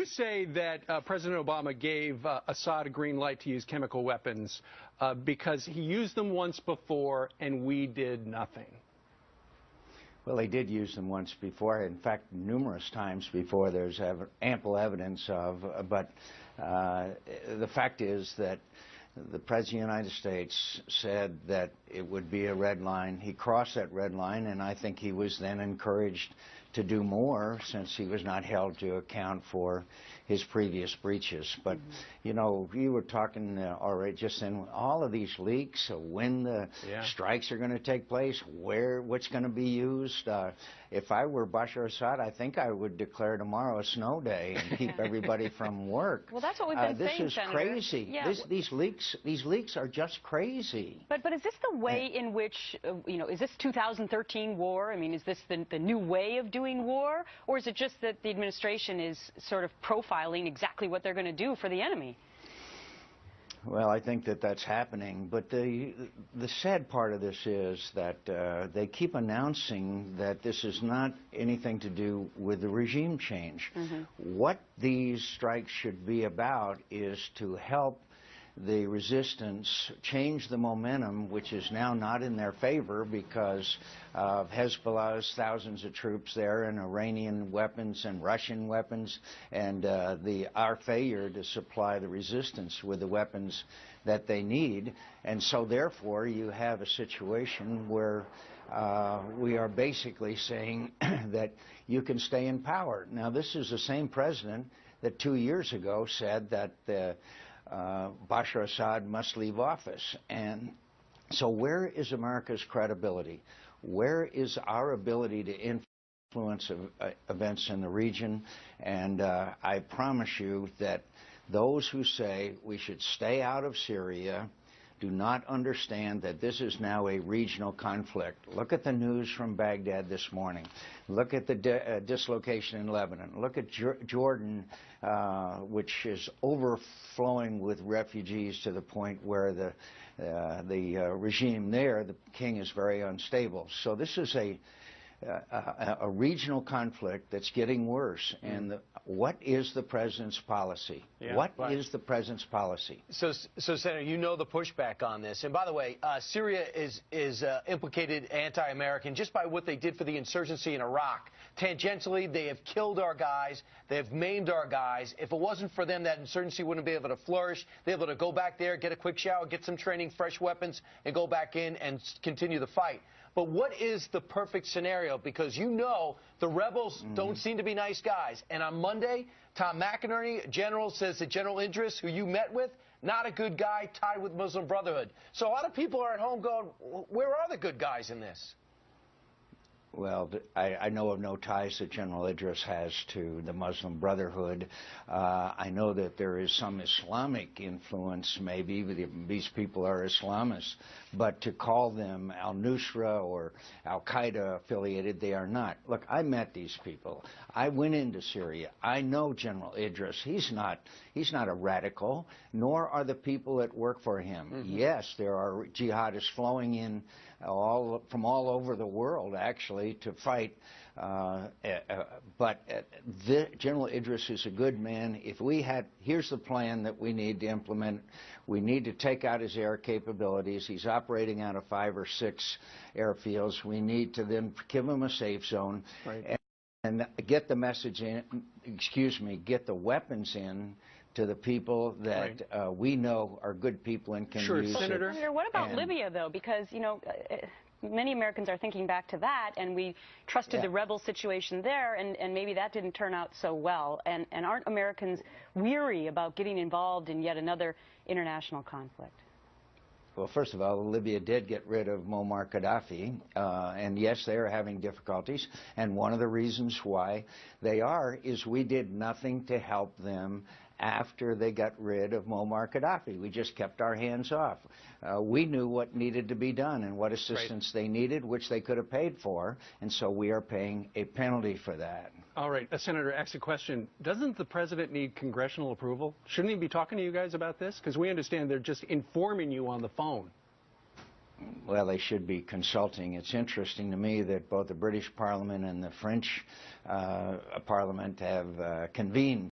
you say that President Obama gave Assad a green light to use chemical weapons because he used them once before and we did nothing? Well, they did use them once before. In fact, numerous times before. There's ample evidence of. But the fact is that the President of the United States said that it would be a red line. He crossed that red line, and I think he was then encouraged to do more since he was not held to account for his previous breaches. But, you know, you were talking already just then, all of these leaks, when the strikes are going to take place, what's going to be used. If I were Bashar Assad, I think I would declare tomorrow a snow day and keep everybody from work. Well, that's what we've been saying, This is Senator. crazy. Yeah. These leaks are just crazy. But is this the way in which, you know, is this 2013 war? I mean, is this the new way of doing war? Or is it just that the administration is sort of profiling exactly what they're going to do for the enemy? Well, I think that that's happening, but the sad part of this is that they keep announcing that this is not anything to do with the regime change. What these strikes should be about is to help the resistance change the momentum, which is now not in their favor because of Hezbollah's thousands of troops there and Iranian weapons and Russian weapons and our failure to supply the resistance with the weapons that they need. And so therefore you have a situation where we are basically saying that you can stay in power. Now, this is the same president that 2 years ago said that Bashar Assad must leave office. And so where is America's credibility? Where is our ability to influence events in the region? And I promise you that those who say we should stay out of Syria do not understand that this is now a regional conflict. Look at the news from Baghdad this morning. Look at the dislocation in Lebanon. Look at Jordan, which is overflowing with refugees to the point where the regime there, the king, is very unstable. So this is a regional conflict that's getting worse. And what is the president's policy? What is the president's policy? So, Senator, you know the pushback on this. And by the way, Syria is implicated anti-American just by what they did for the insurgency in Iraq. Tangentially, they have killed our guys. They have maimed our guys. If it wasn't for them, that insurgency wouldn't be able to flourish. They're able to go back there, get a quick shower, get some training, fresh weapons, and go back in and continue the fight. But what is the perfect scenario? Because you know the rebels don't seem to be nice guys. And on Monday, Tom McInerney, general, says that General Idris, who you met with, not a good guy, tied with Muslim Brotherhood. So a lot of people are at home going, where are the good guys in this? Well, I know of no ties that General Idris has to the Muslim Brotherhood. I know that there is some Islamic influence, maybe. These people are Islamists. But to call them al-Nusra or al-Qaeda affiliated, they are not. Look, I met these people. I went into Syria. I know General Idris. He's not a radical, nor are the people that work for him. Yes, there are jihadists flowing in from all over the world, actually, to fight. But General Idris is a good man. Here's the plan that we need to implement. We need to take out his air capabilities. He's operating out of 5 or 6 airfields. We need to then give him a safe zone and get the message in, get the weapons in to the people that we know are good people and can use Senator, what about Libya, though? Because, you know, many Americans are thinking back to that, and we trusted the rebel situation there, and maybe that didn't turn out so well. And aren't Americans weary about getting involved in yet another international conflict? Well, first of all, Libya did get rid of Muammar Gaddafi, and yes, they are having difficulties. And one of the reasons why they are is we did nothing to help them after they got rid of Muammar Gaddafi. We just kept our hands off. We knew what needed to be done and what assistance they needed, which they could have paid for, and so we are paying a penalty for that. All right, Senator, ask a question. Doesn't the president need congressional approval? Shouldn't he be talking to you guys about this? Because we understand they're just informing you on the phone. Well, they should be consulting. It's interesting to me that both the British Parliament and the French Parliament have convened